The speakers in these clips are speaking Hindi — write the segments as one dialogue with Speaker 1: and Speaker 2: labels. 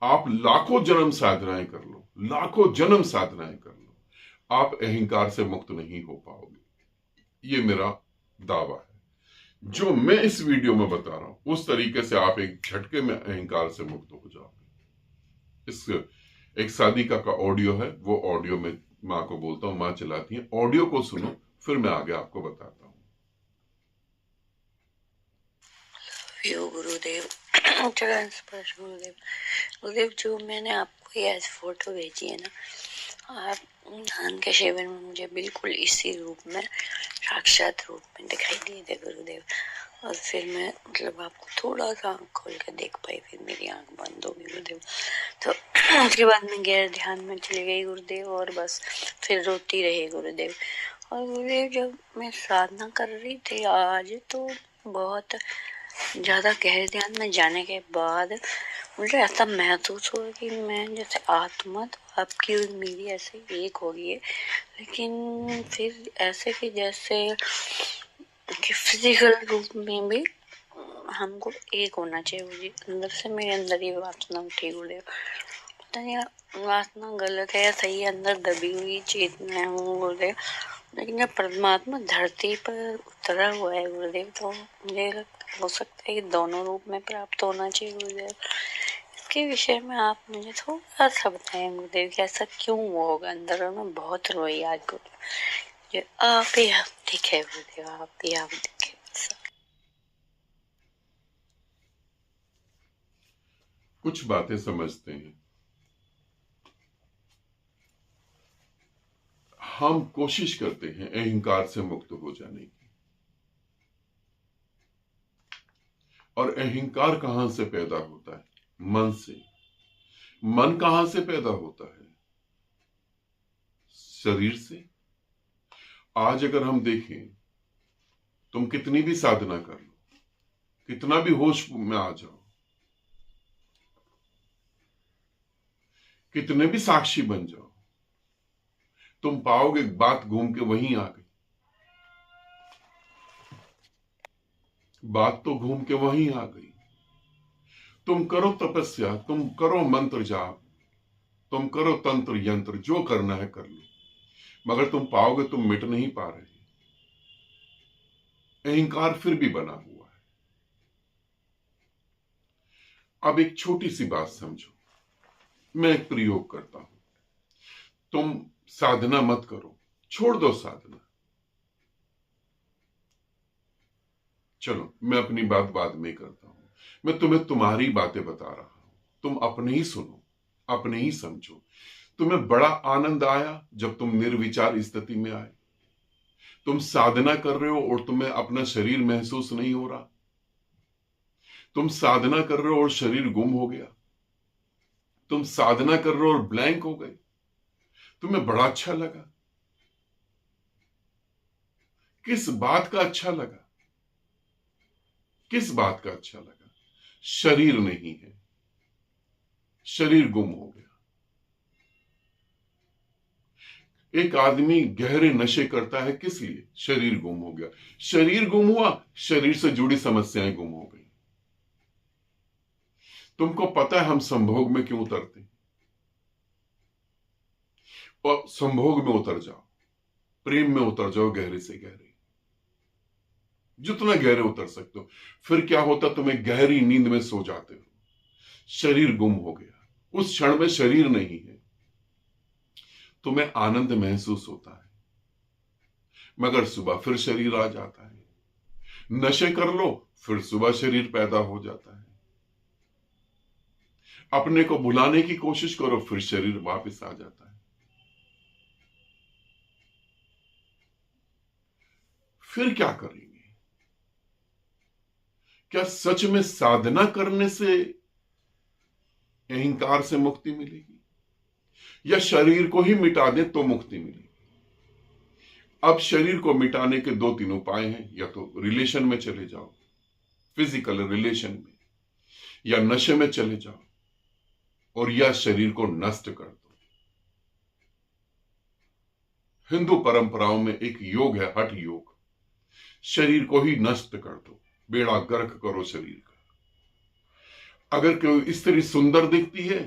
Speaker 1: आप लाखों जन्म साधनाएं कर लो, लाखों जन्म साधनाएं कर लो, आप अहंकार से मुक्त नहीं हो पाओगे। ये मेरा दावा है। जो मैं इस वीडियो में बता रहा हूं उस तरीके से आप एक झटके में अहंकार से मुक्त हो जाओगे। इस एक साधिका का ऑडियो है, वो ऑडियो में माँ को बोलता हूं, माँ चलाती है, ऑडियो को सुनो, फिर मैं आगे आपको बताता हूँ।
Speaker 2: गुरुदेव चरण स्पर्श गुरुदेव। गुरुदेव, जो मैंने आपको ये फोटो भेजी है ना, आप ध्यान के शिविर में मुझे बिल्कुल इसी रूप में, साक्षात रूप में दिखाई दिए थे गुरुदेव। और फिर मैं मतलब आपको थोड़ा सा आँख खोल कर देख पाई, फिर मेरी आँख बंद हो गई गुरुदेव। तो उसके बाद मैं गैर ध्यान में चली गई गुरुदेव, और बस फिर रोती रही गुरुदेव। और गुरुदेव, जब मैं साधना कर रही थी आज, तो बहुत ज़्यादा गहरे ध्यान में जाने के बाद मुझे ऐसा महसूस हुआ कि मैं जैसे आत्मा तो आपकी और मेरी ऐसे एक हो गई है, लेकिन फिर ऐसे कि जैसे कि फिजिकल रूप में भी हमको एक होना चाहिए। मुझे अंदर से, मेरे अंदर ये वासना उठी गुरुदेव। पता नहीं वासना गलत है या सही है, अंदर दबी हुई चेतना है गुरुदेव, लेकिन जब परमात्मा धरती पर उतरा हुआ है गुरुदेव, तो मुझे हो सकता है कि दोनों रूप में प्राप्त होना चाहिए गुरुदेव। इसके विषय में आप मुझे थोड़ा सा बताएं गुरुदेव कि ऐसा क्यों होगा अंदर। और मैं बहुत रोई आज गुरुदेव, आप ही आप दिखे गुरुदेव, आप ही आप दिखे।
Speaker 1: कुछ बातें समझते हैं। हम कोशिश करते हैं अहंकार से मुक्त हो जाने की, और अहंकार कहां से पैदा होता है? मन से। मन कहां से पैदा होता है? शरीर से। आज अगर हम देखें, तुम कितनी भी साधना कर लो, कितना भी होश में आ जाओ, कितने भी साक्षी बन जाओ, तुम पाओगे बात घूम के वहीं आ गई। बात तो घूम के वहीं आ गई। तुम करो तपस्या, तुम करो मंत्र जाप, तुम करो तंत्र यंत्र, जो करना है कर लो, मगर तुम पाओगे तुम मिट नहीं पा रहे। अहंकार फिर भी बना हुआ है। अब एक छोटी सी बात समझो, मैं एक प्रयोग करता हूं। तुम साधना मत करो, छोड़ दो साधना। चलो, मैं अपनी बात बाद में करता हूं। मैं तुम्हें तुम्हारी बातें बता रहा हूं, तुम अपने ही सुनो, अपने ही समझो। तुम्हें बड़ा आनंद आया जब तुम निर्विचार स्थिति में आए। तुम साधना कर रहे हो और तुम्हें अपना शरीर महसूस नहीं हो रहा। तुम साधना कर रहे हो और शरीर गुम हो गया। तुम साधना कर रहे हो और ब्लैंक हो गए। तुम्हें बड़ा अच्छा लगा। किस बात का अच्छा लगा? किस बात का अच्छा लगा? शरीर नहीं है, शरीर गुम हो गया। एक आदमी गहरे नशे करता है, किस लिए? शरीर गुम हो गया। शरीर गुम हुआ, शरीर से जुड़ी समस्याएं गुम हो गई। तुमको पता है हम संभोग में क्यों उतरते? और संभोग में उतर जाओ, प्रेम में उतर जाओ, गहरे से गहरे, जितना गहरे उतर सकते हो। फिर क्या होता? तुम्हें गहरी नींद में सो जाते हो। शरीर गुम हो गया, उस क्षण में शरीर नहीं है। तुम्हें आनंद महसूस होता है, मगर सुबह फिर शरीर आ जाता है। नशे कर लो, फिर सुबह शरीर पैदा हो जाता है। अपने को भुलाने की कोशिश करो, फिर शरीर वापस आ जाता है। फिर क्या करेंगे? क्या सच में साधना करने से अहंकार से मुक्ति मिलेगी, या शरीर को ही मिटा दे तो मुक्ति मिलेगी? अब शरीर को मिटाने के दो तीन उपाय हैं। या तो रिलेशन में चले जाओ, फिजिकल रिलेशन में, या नशे में चले जाओ, और या शरीर को नष्ट कर दो। हिंदू परंपराओं में एक योग है, हठ योग। शरीर को ही नष्ट कर दो, बेड़ा गर्क करो शरीर का। अगर कोई स्त्री सुंदर दिखती है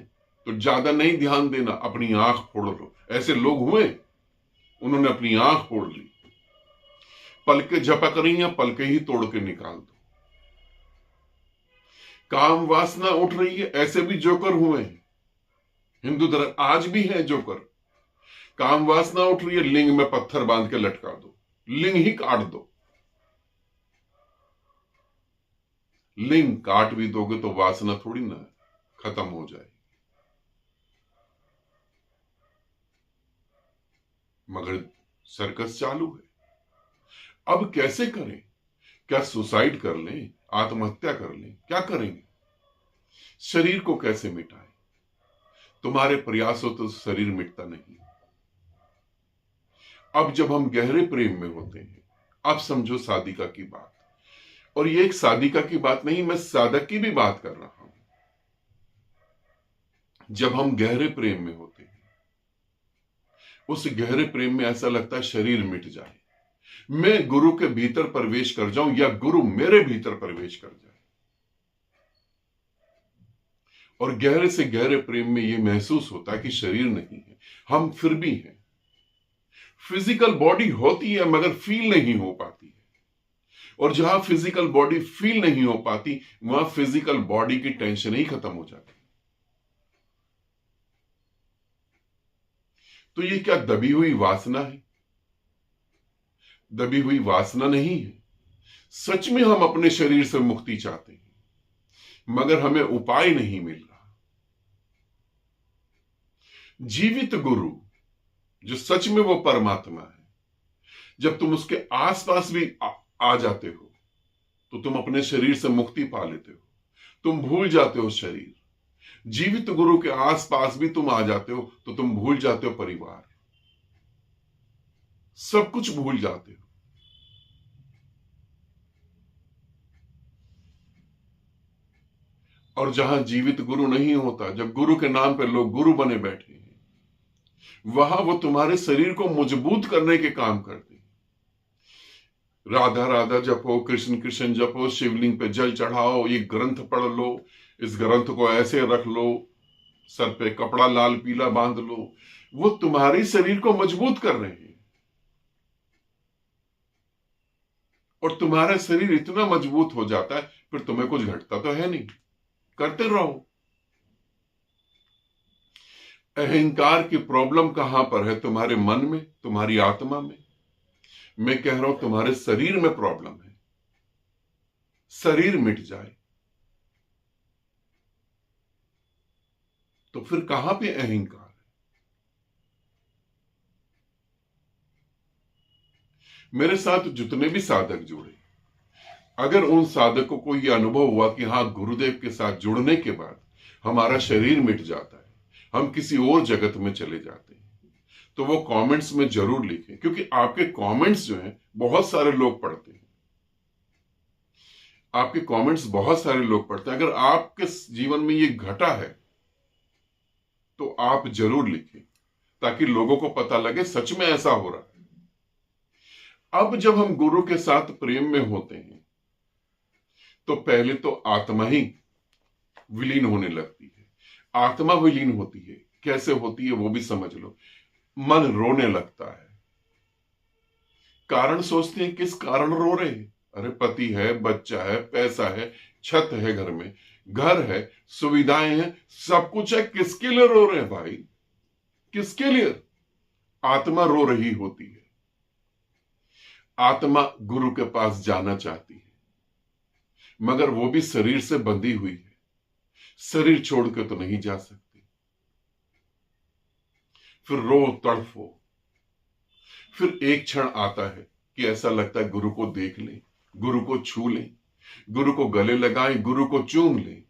Speaker 1: तो ज्यादा नहीं ध्यान देना, अपनी आंख फोड़ लो। ऐसे लोग हुए, उन्होंने अपनी आंख फोड़ ली। पलके झपक रही हैं, पलके ही तोड़ के निकाल दो। काम वासना उठ रही है, ऐसे भी जोकर हुए हैं। हिंदू धर्म आज भी है जोकर। काम वासना उठ रही है, लिंग में पत्थर बांध के लटका दो, लिंग ही काट दो। लिंग काट भी दोगे तो वासना थोड़ी ना खत्म हो जाएगी। मगर सर्कस चालू है। अब कैसे करें? क्या सुसाइड कर लें, आत्महत्या कर लें, क्या करेंगे? शरीर को कैसे मिटाएं? तुम्हारे प्रयासों तो शरीर मिटता नहीं। अब जब हम गहरे प्रेम में होते हैं, अब समझो साधिका की बात। और ये एक साधिका की बात नहीं, मैं साधक की भी बात कर रहा हूं। जब हम गहरे प्रेम में होते हैं, उस गहरे प्रेम में ऐसा लगता है शरीर मिट जाए, मैं गुरु के भीतर प्रवेश कर जाऊं या गुरु मेरे भीतर प्रवेश कर जाए। और गहरे से गहरे प्रेम में यह महसूस होता है कि शरीर नहीं है, हम फिर भी हैं। फिजिकल बॉडी होती है मगर फील नहीं हो पाती है। और जहां फिजिकल बॉडी फील नहीं हो पाती, वहां फिजिकल बॉडी की टेंशन ही खत्म हो जाती। तो ये क्या दबी हुई वासना है? दबी हुई वासना नहीं है। सच में हम अपने शरीर से मुक्ति चाहते हैं, मगर हमें उपाय नहीं मिल रहा। जीवित गुरु जो सच में वो परमात्मा है, जब तुम उसके आसपास भी आ जाते हो तो तुम अपने शरीर से मुक्ति पा लेते हो। तुम भूल जाते हो शरीर। जीवित गुरु के आसपास भी तुम आ जाते हो तो तुम भूल जाते हो परिवार, सब कुछ भूल जाते हो। और जहां जीवित गुरु नहीं होता, जब गुरु के नाम पर लोग गुरु बने बैठे हैं, वहां वो तुम्हारे शरीर को मजबूत करने के काम करते हैं। राधा राधा जपो, कृष्ण कृष्ण जपो, शिवलिंग पे जल चढ़ाओ, ये ग्रंथ पढ़ लो, इस ग्रंथ को ऐसे रख लो, सर पे कपड़ा लाल पीला बांध लो। वो तुम्हारे शरीर को मजबूत कर रहे हैं। और तुम्हारा शरीर इतना मजबूत हो जाता है, फिर तुम्हें कुछ घटता तो है नहीं, करते रहो। अहंकार की प्रॉब्लम कहां पर है? तुम्हारे मन में, तुम्हारी आत्मा में। मैं कह रहा हूं तुम्हारे शरीर में प्रॉब्लम है। शरीर मिट जाए तो फिर कहां पे अहंकार है? मेरे साथ जितने भी साधक जुड़े, अगर उन साधकों को यह अनुभव हुआ कि हां, गुरुदेव के साथ जुड़ने के बाद हमारा शरीर मिट जाता है, हम किसी और जगत में चले जाते हैं, तो वो कमेंट्स में जरूर लिखें। क्योंकि आपके कमेंट्स जो हैं बहुत सारे लोग पढ़ते हैं। आपके कमेंट्स बहुत सारे लोग पढ़ते हैं। अगर आपके जीवन में ये घटा है तो आप जरूर लिखें, ताकि लोगों को पता लगे सच में ऐसा हो रहा है। अब जब हम गुरु के साथ प्रेम में होते हैं तो पहले तो आत्मा ही विलीन होने लगती है। आत्मा विलीन होती है, कैसे होती है वो भी समझ लो। मन रोने लगता है। कारण सोचते हैं, किस कारण रो रहे हैं? अरे पति है, बच्चा है, पैसा है, छत है घर में, घर है, सुविधाएं हैं, सब कुछ है। किसके लिए रो रहे हैं भाई? किसके लिए? आत्मा रो रही होती है। आत्मा गुरु के पास जाना चाहती है, मगर वो भी शरीर से बंधी हुई है। शरीर छोड़ के तो नहीं जा सकती। फिर रो तड़फो। फिर एक क्षण आता है कि ऐसा लगता है गुरु को देख लें, गुरु को छू लें, गुरु को गले लगाएं, गुरु को चूम लें।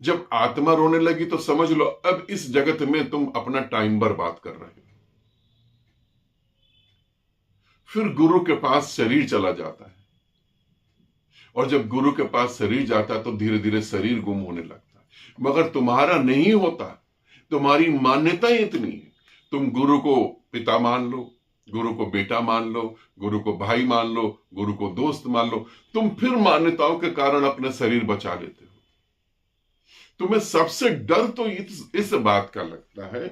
Speaker 1: जब आत्मा रोने लगी तो समझ लो अब इस जगत में तुम अपना टाइम बर्बाद कर रहे हो। फिर गुरु के पास शरीर चला जाता है। और जब गुरु के पास शरीर जाता है तो धीरे धीरे शरीर गुम होने लगता है। मगर तुम्हारा नहीं होता। तुम्हारी मान्यता इतनी है, तुम गुरु को पिता मान लो, गुरु को बेटा मान लो, गुरु को भाई मान लो, गुरु को दोस्त मान लो, तुम फिर मान्यताओं के कारण अपना शरीर बचा लेते हो। तुम्हें सबसे डर तो इस बात का लगता है,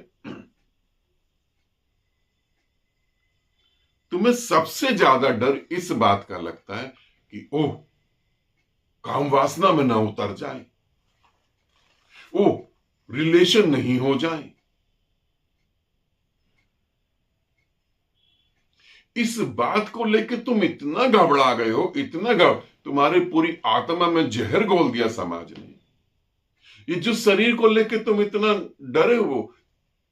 Speaker 1: तुम्हें सबसे ज्यादा डर इस बात का लगता है कि ओह, काम वासना में ना उतर जाए, ओह, रिलेशन नहीं हो जाए। इस बात को लेकर तुम इतना घबरा गए हो, तुम्हारी पूरी आत्मा में जहर घोल दिया समाज ने। ये जो शरीर को लेकर तुम इतना डरे हो,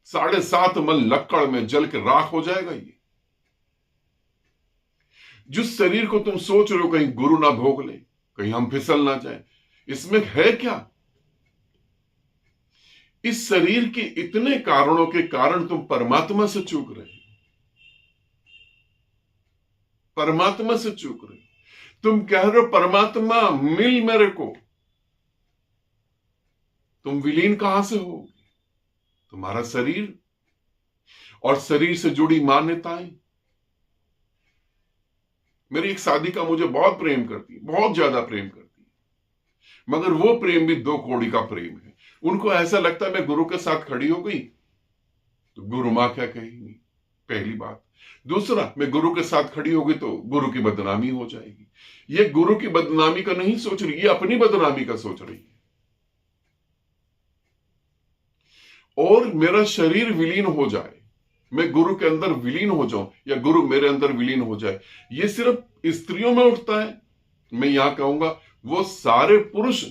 Speaker 1: 7.5 मन लक्कड़ में जल के राख हो जाएगा। ये जिस शरीर को तुम सोच रहे हो कहीं गुरु ना भोग ले, कहीं हम फिसल ना जाए, इसमें है क्या? इस शरीर के इतने कारणों के कारण तुम परमात्मा से चूक रहे हो, परमात्मा से चूक रहे हो। तुम कह रहे हो परमात्मा मिल मेरे को, तुम विलीन कहां से हो? तुम्हारा शरीर और शरीर से जुड़ी मान्यताएं। मेरी एक साधिका मुझे बहुत प्रेम करती, बहुत ज्यादा प्रेम करती, मगर वो प्रेम भी 2 कौड़ी का प्रेम है। उनको ऐसा लगता है मैं गुरु के साथ खड़ी हो गई तो गुरु मां क्या कहेंगी, पहली बात। दूसरा, मैं गुरु के साथ खड़ी होगी तो गुरु की बदनामी हो जाएगी। ये गुरु की बदनामी का नहीं सोच रही, ये अपनी बदनामी का सोच रही है। और मेरा शरीर विलीन हो जाए, मैं गुरु के अंदर विलीन हो जाऊं या गुरु मेरे अंदर विलीन हो जाए, ये सिर्फ स्त्रियों में उठता है। मैं यहां कहूंगा वो सारे पुरुष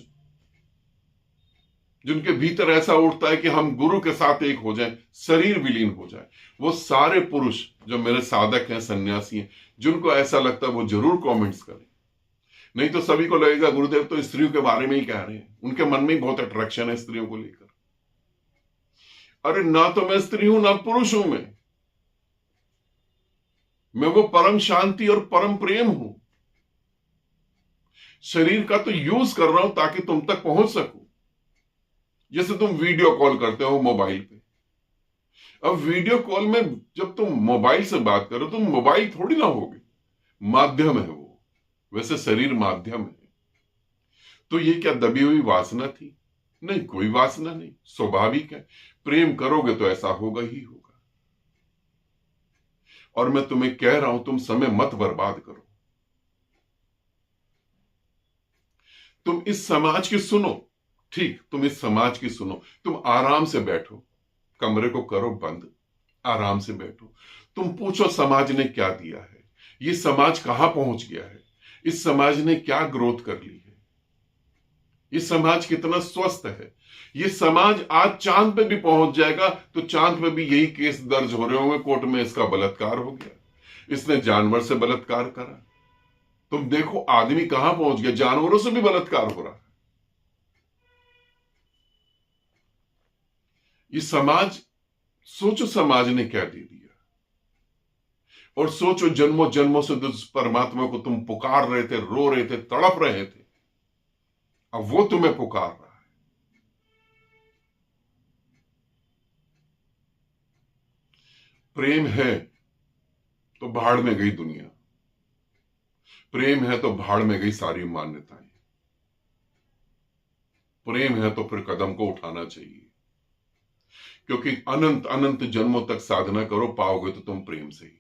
Speaker 1: जिनके भीतर ऐसा उठता है कि हम गुरु के साथ एक हो जाएं, शरीर विलीन हो जाए, वो सारे पुरुष जो मेरे साधक हैं, सन्यासी हैं, जिनको ऐसा लगता है वो जरूर कमेंट्स करें। नहीं तो सभी को लगेगा गुरुदेव तो स्त्रियों के बारे में ही कह रहे हैं, उनके मन में ही बहुत अट्रैक्शन है स्त्रियों को लेकर। अरे ना तो मैं स्त्री हूं ना पुरुष हूं, मैं वो परम शांति और परम प्रेम हूं। शरीर का तो यूज कर रहा हूं ताकि तुम तक पहुंच सकूं। जैसे तुम वीडियो कॉल करते हो मोबाइल पे, अब वीडियो कॉल में जब तुम मोबाइल से बात करो, तुम मोबाइल थोड़ी ना होगे, माध्यम है वो, वैसे शरीर माध्यम है। तो ये क्या दबी हुई वासना थी? नहीं, कोई वासना नहीं, स्वाभाविक है। प्रेम करोगे तो ऐसा होगा ही होगा। और मैं तुम्हें कह रहा हूं, तुम समय मत बर्बाद करो। तुम इस समाज की सुनो, ठीक, तुम इस समाज की सुनो, तुम आराम से बैठो, कमरे को करो बंद, आराम से बैठो। तुम पूछो समाज ने क्या दिया है, ये समाज कहां पहुंच गया है, इस समाज ने क्या ग्रोथ कर ली है, ये समाज कितना स्वस्थ है। ये समाज आज चांद पे भी पहुंच जाएगा तो चांद पे भी यही केस दर्ज हो रहे होंगे कोर्ट में, इसका बलात्कार हो गया, इसने जानवर से बलात्कार करा। तुम देखो आदमी कहां पहुंच गया, जानवरों से भी बलात्कार हो रहा है। ये समाज, सोचो समाज ने क्या दे दिया, और सोचो जन्मों जन्मों से जिस परमात्मा को तुम पुकार रहे थे, रो रहे थे, तड़प रहे थे, अब वो तुम्हें पुकार रहा है। प्रेम है तो भाड़ में गई दुनिया, प्रेम है तो भाड़ में गई सारी मान्यताएं, प्रेम है तो फिर कदम को उठाना चाहिए, क्योंकि अनंत अनंत जन्मों तक साधना करो, पाओगे तो तुम प्रेम से ही।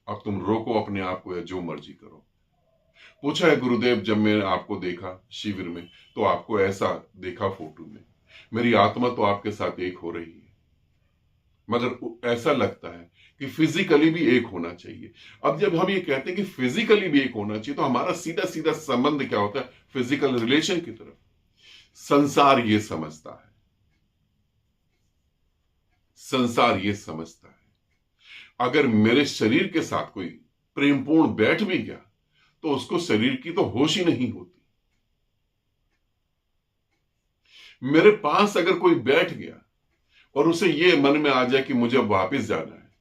Speaker 1: अब तुम रोको अपने आप को या जो मर्जी करो। पूछा है गुरुदेव, जब मैंने आपको देखा शिविर में तो आपको ऐसा देखा फोटो में, मेरी आत्मा तो आपके साथ एक हो रही है, मगर ऐसा लगता है कि फिजिकली भी एक होना चाहिए। अब जब हम ये कहते हैं कि फिजिकली भी एक होना चाहिए, तो हमारा सीधा सीधा संबंध क्या होता है? फिजिकल रिलेशन की तरफ। संसार ये समझता है, संसार ये समझता है अगर मेरे शरीर के साथ कोई प्रेमपूर्ण बैठ भी गया तो उसको शरीर की तो होश ही नहीं होती। मेरे पास अगर कोई बैठ गया और उसे ये मन में आ जाए कि मुझे वापस जाना है,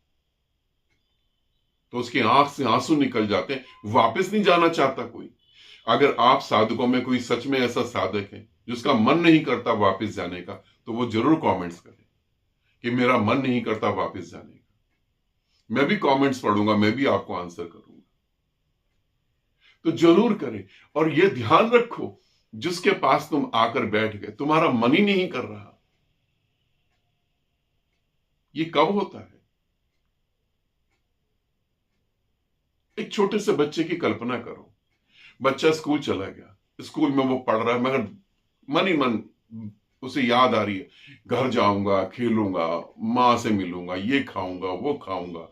Speaker 1: तो उसकी आंख से आंसू निकल जाते हैं, वापस नहीं जाना चाहता कोई। अगर आप साधकों में कोई सच में ऐसा साधक है जिसका मन नहीं करता वापस जाने का, तो वो जरूर कमेंट्स करें कि मेरा मन नहीं करता वापस जाने का। मैं भी कमेंट्स पढ़ूंगा, मैं भी आपको आंसर करूंगा। तो जरूर करें। और यह ध्यान रखो, जिसके पास तुम आकर बैठ गए, तुम्हारा मन ही नहीं कर रहा। ये कब होता है? एक छोटे से बच्चे की कल्पना करो। बच्चा स्कूल चला गया, स्कूल में वो पढ़ रहा है, मगर मन ही मन उसे याद आ रही है, घर जाऊंगा, खेलूंगा, मां से मिलूंगा, ये खाऊंगा, वो खाऊंगा,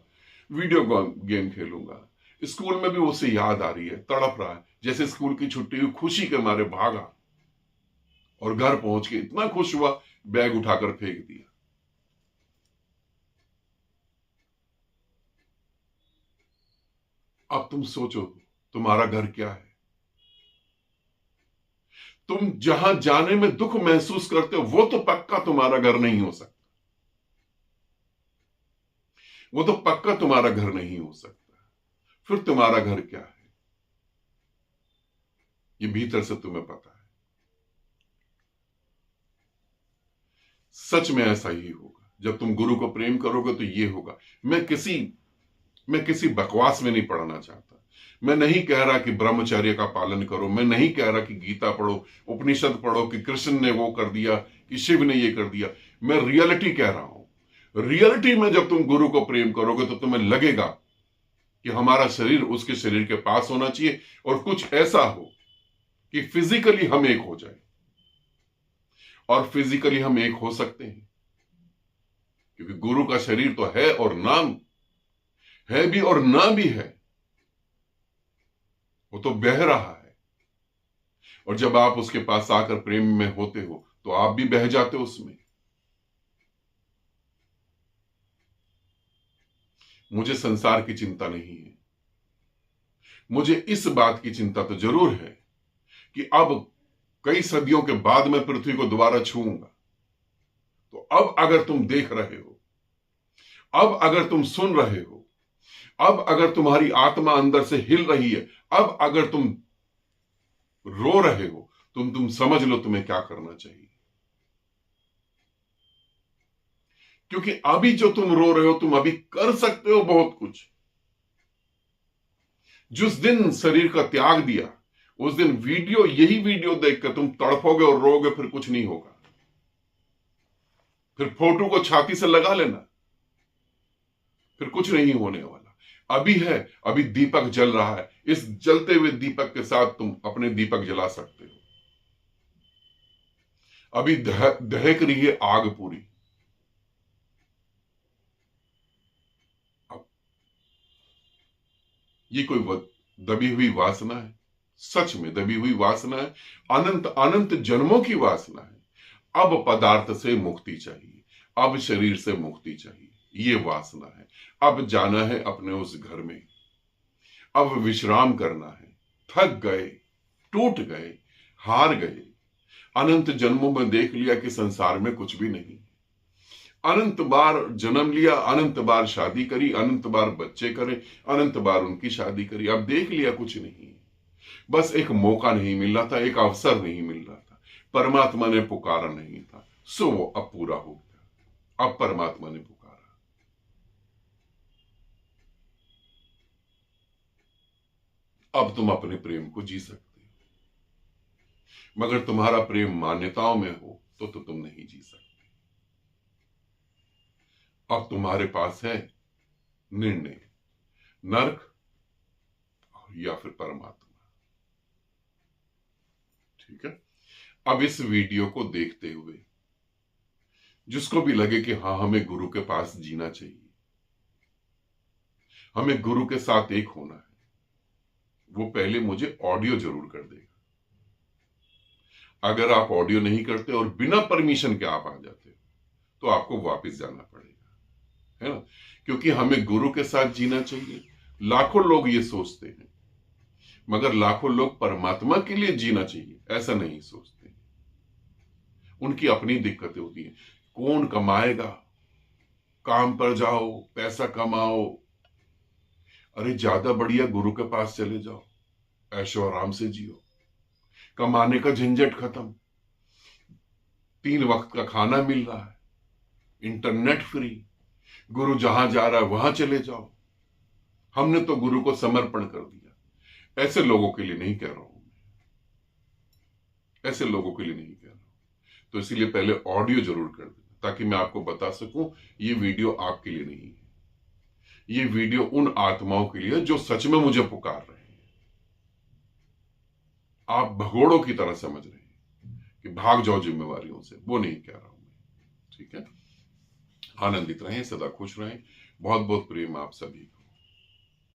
Speaker 1: वीडियो गेम खेलूंगा। स्कूल में भी उसे याद आ रही है, तड़प रहा है, जैसे स्कूल की छुट्टी हुई, खुशी के मारे भागा और घर पहुंच के इतना खुश हुआ, बैग उठाकर फेंक दिया। अब तुम सोचो, तुम्हारा घर क्या है? तुम जहां जाने में दुख महसूस करते हो, वो तो पक्का तुम्हारा घर नहीं हो सकता। वो तो पक्का तुम्हारा घर नहीं हो सकता। फिर तुम्हारा घर क्या है? ये भीतर से तुम्हें पता है। सच में ऐसा ही होगा। जब तुम गुरु को प्रेम करोगे तो ये होगा। मैं किसी बकवास में नहीं पढ़ना चाहता। मैं नहीं कह रहा कि ब्रह्मचर्य का पालन करो, मैं नहीं कह रहा कि गीता पढ़ो, उपनिषद पढ़ो, कि कृष्ण ने वो कर दिया, कि शिव ने ये कर दिया। मैं रियलिटी कह रहा हूं। रियलिटी में जब तुम गुरु को प्रेम करोगे तो तुम्हें लगेगा कि हमारा शरीर उसके शरीर के पास होना चाहिए, और कुछ ऐसा हो कि फिजिकली हम एक हो जाए। और फिजिकली हम एक हो सकते हैं, क्योंकि गुरु का शरीर तो है और नाम है भी और ना भी है। वो तो बह रहा है, और जब आप उसके पास आकर प्रेम में होते हो तो आप भी बह जाते हो उसमें। मुझे संसार की चिंता नहीं है। मुझे इस बात की चिंता तो जरूर है कि अब कई सदियों के बाद मैं पृथ्वी को दोबारा छूऊंगा। तो अब अगर तुम देख रहे हो, अब अगर तुम सुन रहे हो, अब अगर तुम्हारी आत्मा अंदर से हिल रही है, अब अगर तुम रो रहे हो, तुम समझ लो तुम्हें क्या करना चाहिए। क्योंकि अभी जो तुम रो रहे हो, तुम अभी कर सकते हो बहुत कुछ। जिस दिन शरीर का त्याग दिया, उस दिन यही वीडियो देखकर तुम तड़पोगे और रोगे, फिर कुछ नहीं होगा। फिर फोटो को छाती से लगा लेना, फिर कुछ नहीं होने वाला। अभी है, अभी दीपक जल रहा है, इस जलते हुए दीपक के साथ तुम अपने दीपक जला सकते हो। अभी दहक रही है आग पूरी। अब ये कोई दबी हुई वासना है? सच में दबी हुई वासना है, अनंत अनंत जन्मों की वासना है। अब पदार्थ से मुक्ति चाहिए, अब शरीर से मुक्ति चाहिए, ये वासना है। अब जाना है अपने उस घर में, अब विश्राम करना है। थक गए, टूट गए, हार गए। अनंत जन्मों में देख लिया कि संसार में कुछ भी नहीं। अनंत बार जन्म लिया, अनंत बार शादी करी, अनंत बार बच्चे करे, अनंत बार उनकी शादी करी। अब देख लिया कुछ नहीं। बस एक मौका नहीं मिल रहा था, एक अवसर नहीं मिल रहा था। परमात्मा ने पुकारा नहीं था, सो वो अब पूरा हो गया। अब परमात्मा ने पुकारा। अब तुम अपने प्रेम को जी सकते हो। मगर तुम्हारा प्रेम मान्यताओं में हो तो तुम नहीं जी सकते। अब तुम्हारे पास है निर्णय, नरक या फिर परमात्मा। ठीक है? अब इस वीडियो को देखते हुए जिसको भी लगे कि हाँ, हमें गुरु के पास जीना चाहिए, हमें गुरु के साथ एक होना है, वो पहले मुझे ऑडियो जरूर कर देगा। अगर आप ऑडियो नहीं करते और बिना परमिशन के आप आ जाते हो तो आपको वापस जाना पड़ेगा, है ना? क्योंकि हमें गुरु के साथ जीना चाहिए। लाखों लोग ये सोचते हैं, मगर लाखों लोग परमात्मा के लिए जीना चाहिए ऐसा नहीं सोचते। उनकी अपनी दिक्कतें होती हैं। कौन कमाएगा? काम पर जाओ, पैसा कमाओ। अरे ज्यादा बढ़िया गुरु के पास चले जाओ, ऐशो आराम से जियो, कमाने का झंझट खत्म, 3 वक्त का खाना मिल रहा है, इंटरनेट फ्री, गुरु जहां जा रहा है वहां चले जाओ, हमने तो गुरु को समर्पण कर दिया। ऐसे लोगों के लिए नहीं कह रहा हूं, ऐसे लोगों के लिए नहीं कह रहा हूं। तो इसीलिए पहले ऑडियो जरूर कर देना, ताकि मैं आपको बता सकूं ये वीडियो आपके लिए नहीं है, ये वीडियो उन आत्माओं के लिए जो सच में मुझे पुकार रहे हैं। आप भगोड़ों की तरह समझ रहे हैं कि भाग जाओ जिम्मेवारियों से, वो नहीं कह रहा हूं मैं। ठीक है, आनंदित रहें, सदा खुश रहें। बहुत बहुत प्रेम आप सभी को।